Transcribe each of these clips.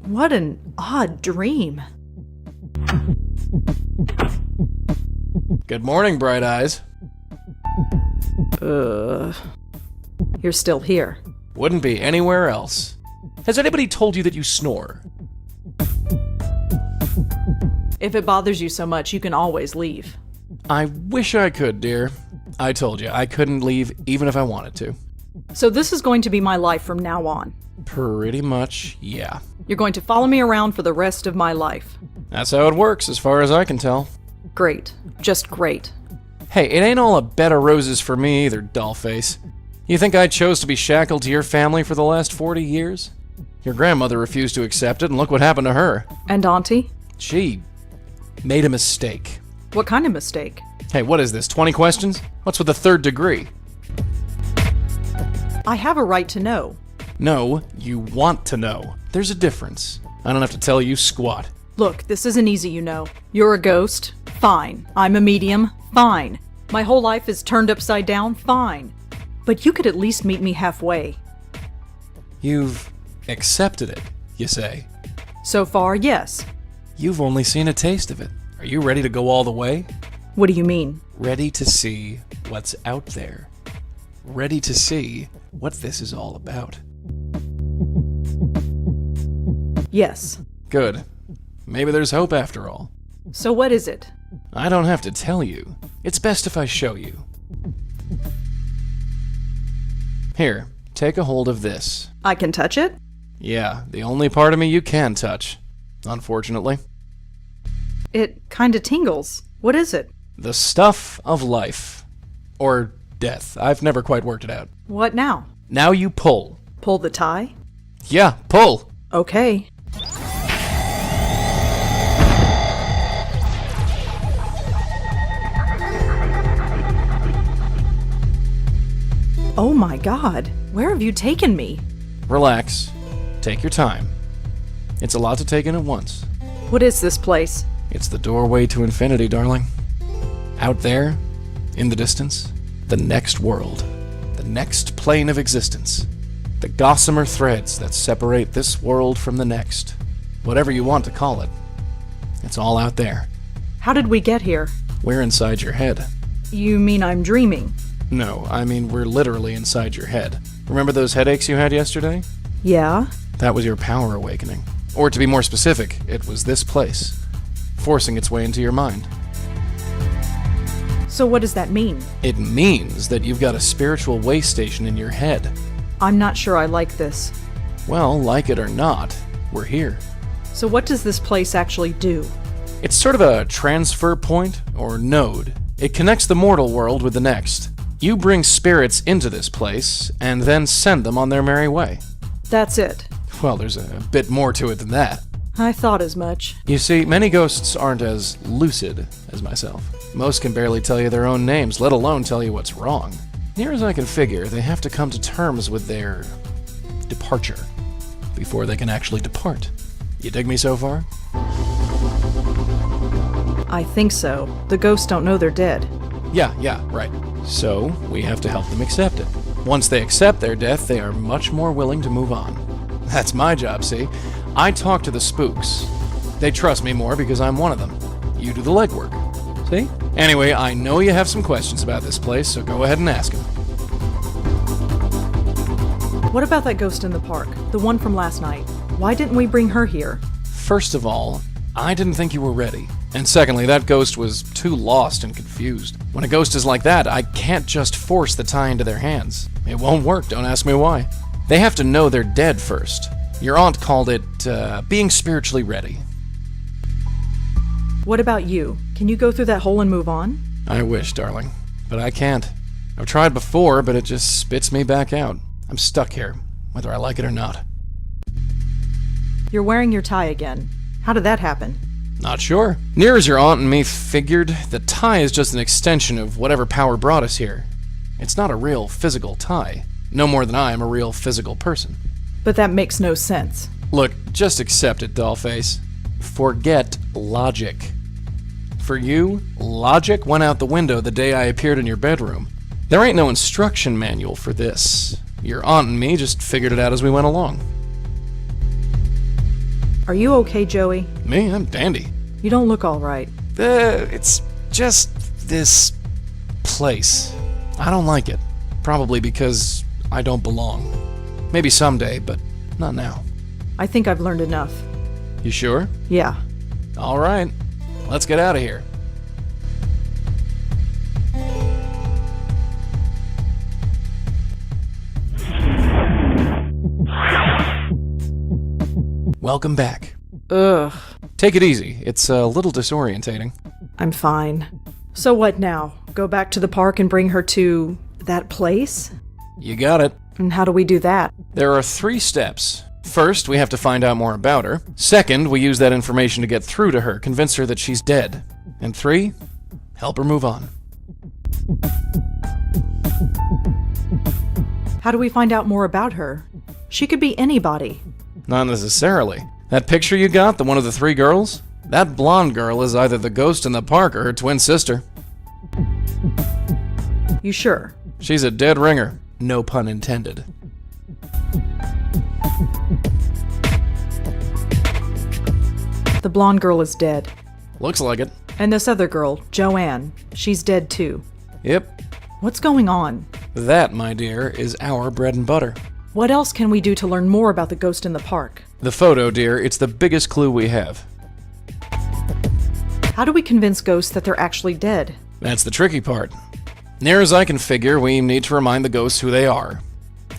What an odd dream. Good morning, Bright Eyes. You're still here. Wouldn't be anywhere else. Has anybody told you that you snore? If it bothers you so much, you can always leave. I wish I could, dear. I told you, I couldn't leave even if I wanted to. So this is going to be my life from now on. Pretty much, yeah. You're going to follow me around for the rest of my life. That's how it works, as far as I can tell. Great. Just great. Hey, it ain't all a bed of roses for me either, dollface. You think I chose to be shackled to your family for the last 40 years? Your grandmother refused to accept it, and look what happened to her. And Auntie? She made a mistake. What kind of mistake? Hey, what is this, 20 questions? What's with the third degree? I have a right to know. No, you want to know. There's a difference. I don't have to tell you squat. Look, this isn't easy, you know. You're a ghost? Fine. I'm a medium? Fine. My whole life is turned upside down? Fine. But you could at least meet me halfway. You've accepted it, you say? So far, yes. You've only seen a taste of it. Are you ready to go all the way? What do you mean? Ready to see what's out there. Ready to see what this is all about. Yes. Good. Maybe there's hope after all. So what is it? I don't have to tell you. It's best if I show you. Here, take a hold of this. I can touch it? Yeah, the only part of me you can touch, unfortunately. It kinda tingles. What is it? The stuff of life. Or death. I've never quite worked it out. What now? Now you pull. Pull the tie? Yeah, pull. Okay. Oh my God, where have you taken me? Relax. Take your time. It's a lot to take in at once. What is this place? It's the doorway to infinity, darling. Out there, in the distance, the next world, the next plane of existence, the gossamer threads that separate this world from the next, whatever you want to call it. It's all out there. How did we get here? We're inside your head. You mean I'm dreaming? No, I mean we're literally inside your head. Remember those headaches you had yesterday? Yeah? That was your power awakening. Or to be more specific, it was this place, forcing its way into your mind. So what does that mean? It means that you've got a spiritual way station in your head. I'm not sure I like this. Well, like it or not, we're here. So what does this place actually do? It's sort of a transfer point, or node. It connects the mortal world with the next. You bring spirits into this place, and then send them on their merry way. That's it. Well, there's a bit more to it than that. I thought as much. You see, many ghosts aren't as lucid as myself. Most can barely tell you their own names, let alone tell you what's wrong. Near as I can figure, they have to come to terms with their departure before they can actually depart. You dig me so far? I think so. The ghosts don't know they're dead. Yeah, right. So, we have to help them accept it. Once they accept their death, they are much more willing to move on. That's my job, see? I talk to the spooks. They trust me more because I'm one of them. You do the legwork. See? Anyway, I know you have some questions about this place, so go ahead and ask them. What about that ghost in the park? The one from last night? Why didn't we bring her here? First of all, I didn't think you were ready. And secondly, that ghost was too lost and confused. When a ghost is like that, I can't just force the tie into their hands. It won't work, don't ask me why. They have to know they're dead first. Your aunt called it, being spiritually ready. What about you? Can you go through that hole and move on? I wish, darling. But I can't. I've tried before, but it just spits me back out. I'm stuck here, whether I like it or not. You're wearing your tie again. How did that happen? Not sure. Near as your aunt and me figured, the tie is just an extension of whatever power brought us here. It's not a real physical tie. No more than I am a real physical person. But that makes no sense. Look, just accept it, dollface. Forget logic. For you, logic went out the window the day I appeared in your bedroom. There ain't no instruction manual for this. Your aunt and me just figured it out as we went along. Are you okay, Joey? Me? I'm dandy. You don't look all right. It's just this place. I don't like it. Probably because I don't belong. Maybe someday, but not now. I think I've learned enough. You sure? Yeah. All right. Let's get out of here. Welcome back. Ugh. Take it easy. It's a little disorientating. I'm fine. So what now? Go back to the park and bring her to that place? You got it. And how do we do that? There are 3 steps. First, we have to find out more about her. Second, we use that information to get through to her, convince her that she's dead. And 3, help her move on. How do we find out more about her? She could be anybody. Not necessarily. That picture you got, the one of the 3 girls? That blonde girl is either the ghost in the park or her twin sister. You sure? She's a dead ringer. No pun intended. The blonde girl is dead. Looks like it. And this other girl, Joanne, she's dead too. Yep. What's going on? That, my dear, is our bread and butter. What else can we do to learn more about the ghost in the park? The photo, dear, it's the biggest clue we have. How do we convince ghosts that they're actually dead? That's the tricky part. Near as I can figure, we need to remind the ghosts who they are.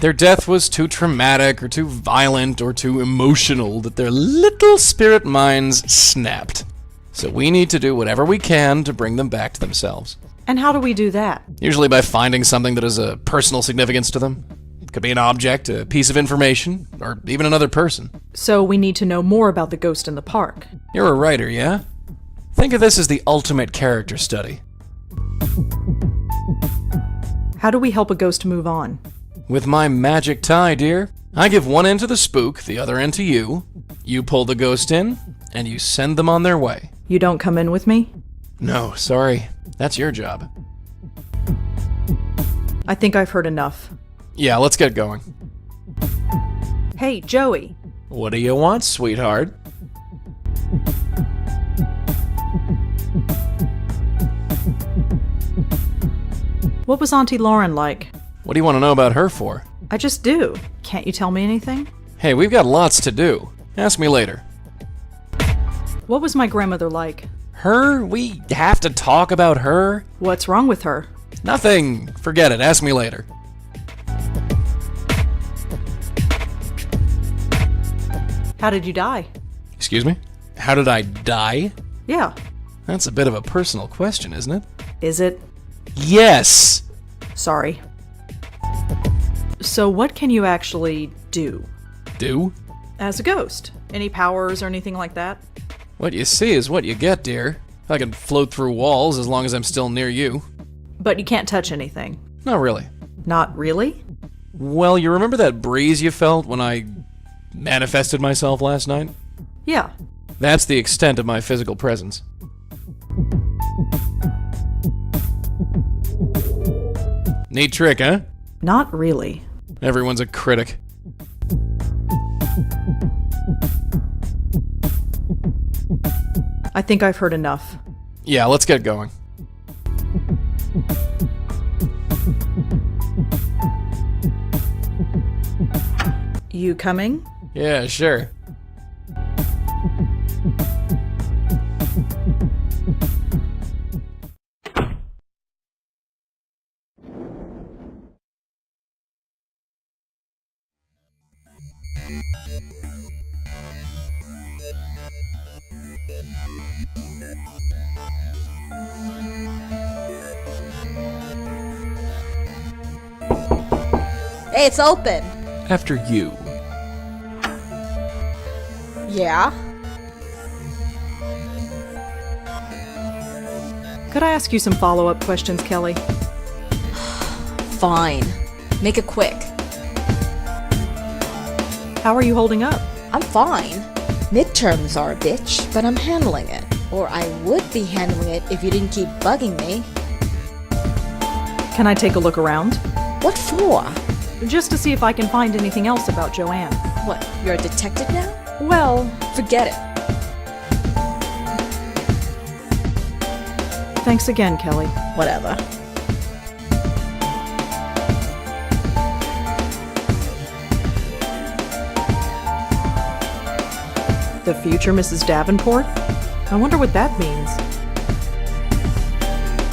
Their death was too traumatic or too violent or too emotional that their little spirit minds snapped. So we need to do whatever we can to bring them back to themselves. And how do we do that? Usually by finding something that has a personal significance to them. It could be an object, a piece of information, or even another person. So we need to know more about the ghost in the park. You're a writer, yeah? Think of this as the ultimate character study. How do we help a ghost move on? With my magic tie, dear. I give one end to the spook, the other end to you. You pull the ghost in, and you send them on their way. You don't come in with me? No, sorry. That's your job. I think I've heard enough. Yeah, let's get going. Hey, Joey. What do you want, sweetheart? What was Auntie Lauren like? What do you want to know about her for? I just do. Can't you tell me anything? Hey, we've got lots to do. Ask me later. What was my grandmother like? Her? We have to talk about her? What's wrong with her? Nothing. Forget it. Ask me later. How did you die? Excuse me? How did I die? Yeah. That's a bit of a personal question, isn't it? Is it? Yes! Sorry. So what can you actually do? Do? As a ghost? Any powers or anything like that? What you see is what you get, dear. I can float through walls as long as I'm still near you. But you can't touch anything. Not really. Not really? Well, you remember that breeze you felt when I manifested myself last night? Yeah. That's the extent of my physical presence. Neat trick, huh? Not really. Everyone's a critic. I think I've heard enough. Yeah, let's get going. You coming? Yeah, sure. Hey, it's open. After you. Yeah? Could I ask you some follow-up questions, Kelly? Fine. Make it quick. How are you holding up? I'm fine. Midterms are a bitch, but I'm handling it. Or I would be handling it if you didn't keep bugging me. Can I take a look around? What for? Just to see if I can find anything else about Joanne. What, you're a detective now? Well, Forget it. Thanks again, Kelly. Whatever. The future Mrs. Davenport? I wonder what that means.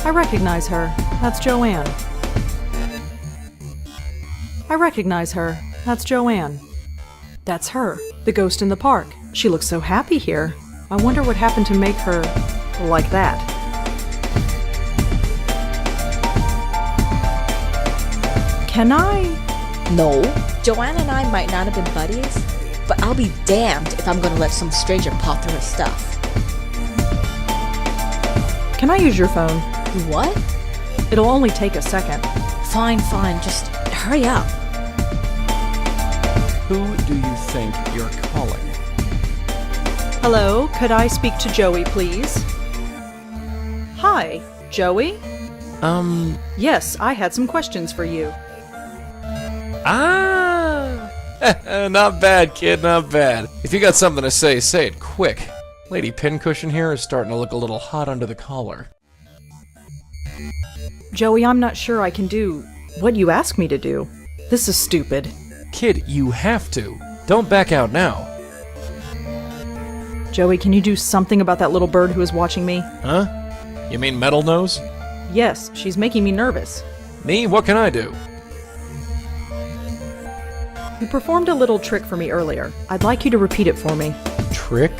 I recognize her. That's Joanne. I recognize her. That's Joanne. That's her, the ghost in the park. She looks so happy here. I wonder what happened to make her like that. Can I? No. Joanne and I might not have been buddies, but I'll be damned if I'm gonna let some stranger paw through her stuff. Can I use your phone? What? It'll only take a second. Fine, just hurry up. Who do you think you're calling? Hello, could I speak to Joey, please? Hi, Joey? Yes, I had some questions for you. Not bad, kid, not bad. If you got something to say it quick. Lady Pincushion here is starting to look a little hot under the collar. Joey, I'm not sure I can do what you ask me to do. This is stupid. Kid, you have to. Don't back out now. Joey, can you do something about that little bird who is watching me? Huh? You mean Metal Nose? Yes, she's making me nervous. Me? What can I do? You performed a little trick for me earlier. I'd like you to repeat it for me. Trick?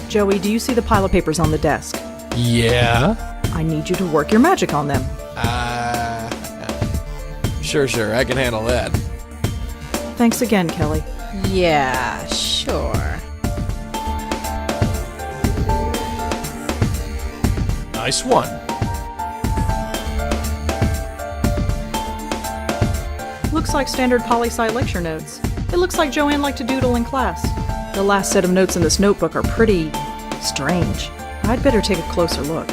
Joey, do you see the pile of papers on the desk? Yeah? I need you to work your magic on them. Sure, I can handle that. Thanks again, Kelly. Yeah, sure. Nice one. Looks like standard poli-sci lecture notes. It looks like Joanne liked to doodle in class. The last set of notes in this notebook are pretty strange. I'd better take a closer look.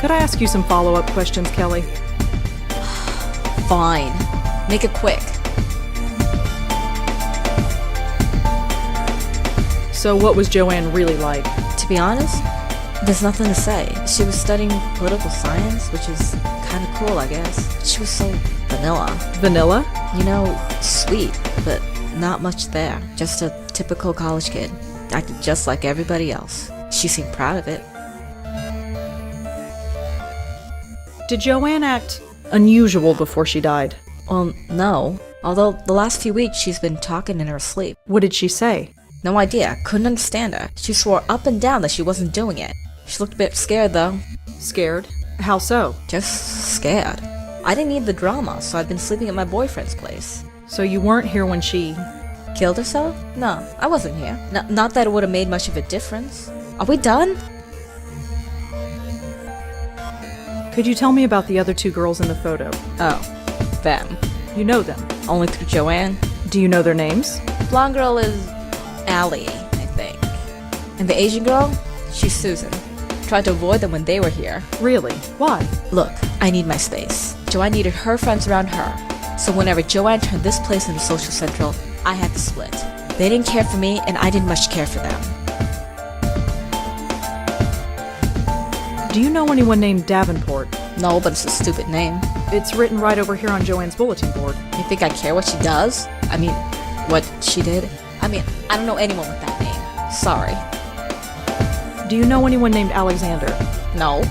Could I ask you some follow-up questions, Kelly? Fine. Make it quick. So what was Joanne really like? To be honest, there's nothing to say. She was studying political science, which is kind of cool, I guess. She was so vanilla. Vanilla? You know, sweet, but not much there. Just a typical college kid. Acted just like everybody else. She seemed proud of it. Did Joanne act unusual before she died? Well, no. Although the last few weeks she's been talking in her sleep. What did she say? No idea. Couldn't understand her. She swore up and down that she wasn't doing it. She looked a bit scared, though. Scared? How so? Just scared. I didn't need the drama, so I'd been sleeping at my boyfriend's place. So you weren't here when she... Killed herself? No, I wasn't here. Not that it would have made much of a difference. Are we done? Could you tell me about the other two girls in the photo? Oh, them. You know them. Only through Joanne. Do you know their names? Blonde girl is Allie, I think. And the Asian girl? She's Susan. Tried to avoid them when they were here. Really? Why? Look, I need my space. Joanne needed her friends around her. So whenever Joanne turned this place into social central, I had to split. They didn't care for me, and I didn't much care for them. Do you know anyone named Davenport? No, but it's a stupid name. It's written right over here on Joanne's bulletin board. You think I care what she does? I mean, what she did? I don't know anyone with that name. Sorry. Do you know anyone named Alexander? No.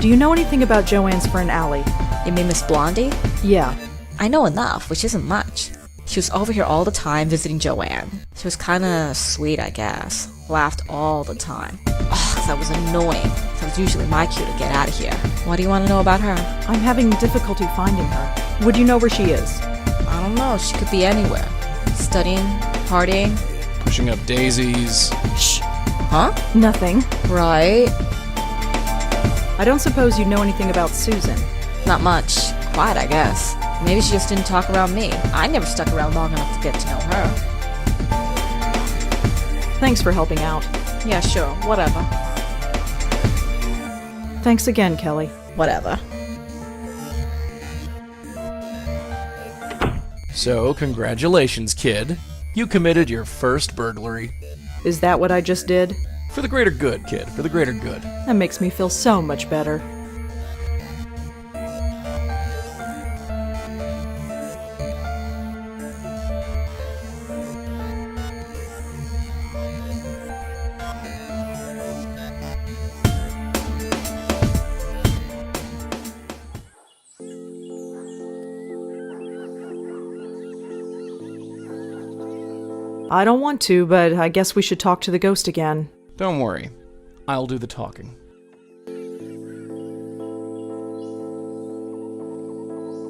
Do you know anything about Joanne's friend Allie? You mean Miss Blondie? Yeah. I know enough, which isn't much. She was over here all the time visiting Joanne. She was kinda sweet, I guess. Laughed all the time. Ugh, that was annoying. That was usually my cue to get out of here. What do you want to know about her? I'm having difficulty finding her. Would you know where she is? I don't know. She could be anywhere. Studying, partying, pushing up daisies. Shh. Huh? Nothing. Right. I don't suppose you know anything about Susan. Not much. Quiet, I guess. Maybe she just didn't talk around me. I never stuck around long enough to get to know her. Thanks for helping out. Yeah, sure. Whatever. Thanks again, Kelly. Whatever. So, congratulations, kid. You committed your first burglary. Is that what I just did? For the greater good, kid. For the greater good. That makes me feel so much better. I don't want to, but I guess we should talk to the ghost again. Don't worry. I'll do the talking.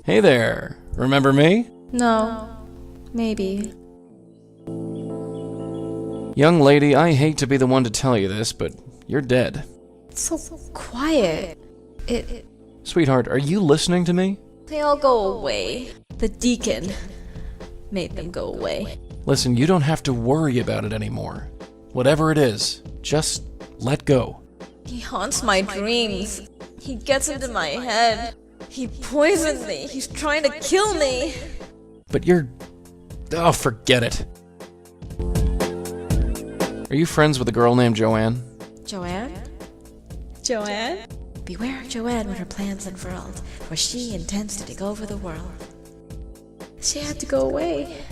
Hey there. Remember me? No. Maybe. Young lady, I hate to be the one to tell you this, but you're dead. It's so quiet. Sweetheart, are you listening to me? They all go away. The Deacon made them go away. Listen, you don't have to worry about it anymore. Whatever it is, just let go. He haunts my dreams. He gets into my head. He poisoned me. He's trying to kill me. But you're... Oh, forget it. Are you friends with a girl named Joanne? Joanne? Joanne? Beware of Joanne when her plans unfurled, for she intends to take over the world. She had to go away.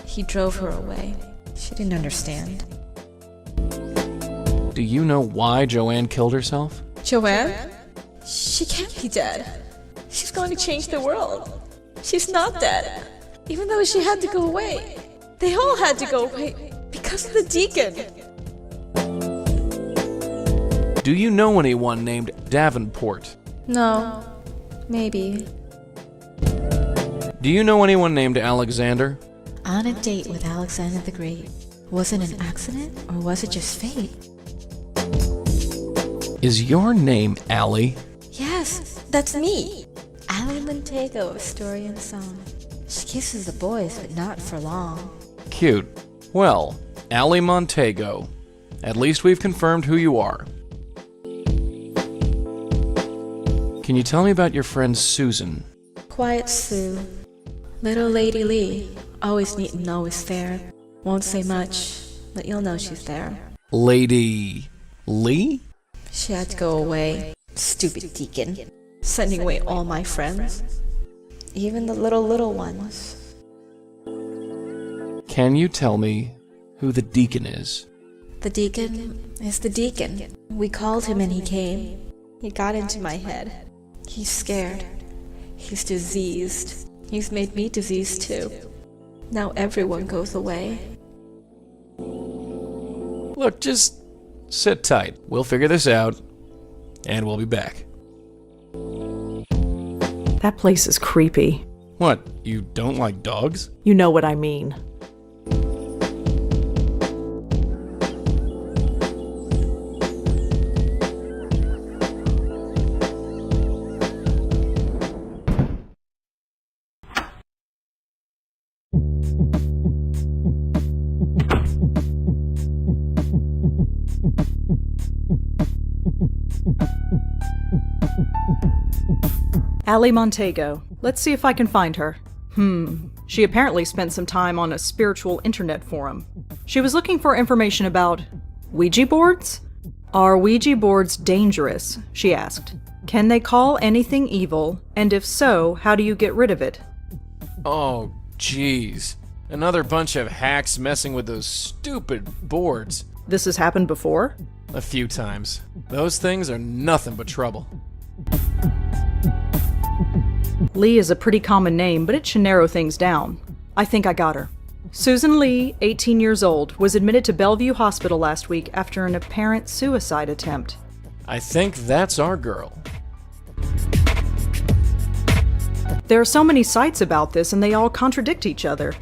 He drove her away. She didn't understand. Do you know why Joanne killed herself? Joanne? She can't be dead. She's going to change the world. She's not dead. Even though she had to go away. They all had to go away because of the Deacon. Do you know anyone named Davenport? No. Maybe. Do you know anyone named Alexander? On a date with Alexander the Great. Was it an accident or was it just fate? Is your name Allie? Yes, that's me. Allie Montego of Story and Song. She kisses the boys, but not for long. Cute. Well, Allie Montego. At least we've confirmed who you are. Can you tell me about your friend Susan? Quiet Sue. Little Lady Lee. Always neat and always fair. Won't say much, but you'll know she's there. Lady... Lee? She had to go away. Stupid Deacon. Sending away all my friends. Even the little ones. Can you tell me who the Deacon is? The Deacon is the Deacon. We called him and he came. He got into my head. He's scared. He's diseased. He's made me diseased too. Now everyone goes away. Look, just sit tight. We'll figure this out, and we'll be back. That place is creepy. What, you don't like dogs? You know what I mean. Allie Montego. Let's see if I can find her. She apparently spent some time on a spiritual internet forum. She was looking for information about Ouija boards? Are Ouija boards dangerous? She asked. Can they call anything evil? And if so, how do you get rid of it? Oh, jeez. Another bunch of hacks messing with those stupid boards. This has happened before? A few times. Those things are nothing but trouble. Lee is a pretty common name, but it should narrow things down. I think I got her. Susan Lee, 18 years old, was admitted to Bellevue Hospital last week after an apparent suicide attempt. I think that's our girl. There are so many sites about this and they all contradict each other.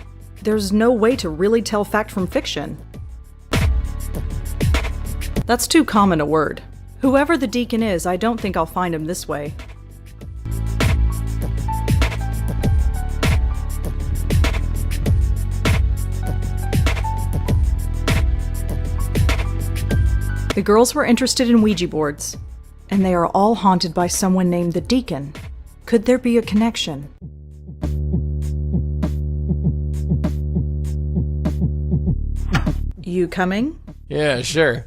There's no way to really tell fact from fiction. That's too common a word. Whoever the Deacon is, I don't think I'll find him this way. The girls were interested in Ouija boards, and they are all haunted by someone named the Deacon. Could there be a connection? You coming? Yeah, sure.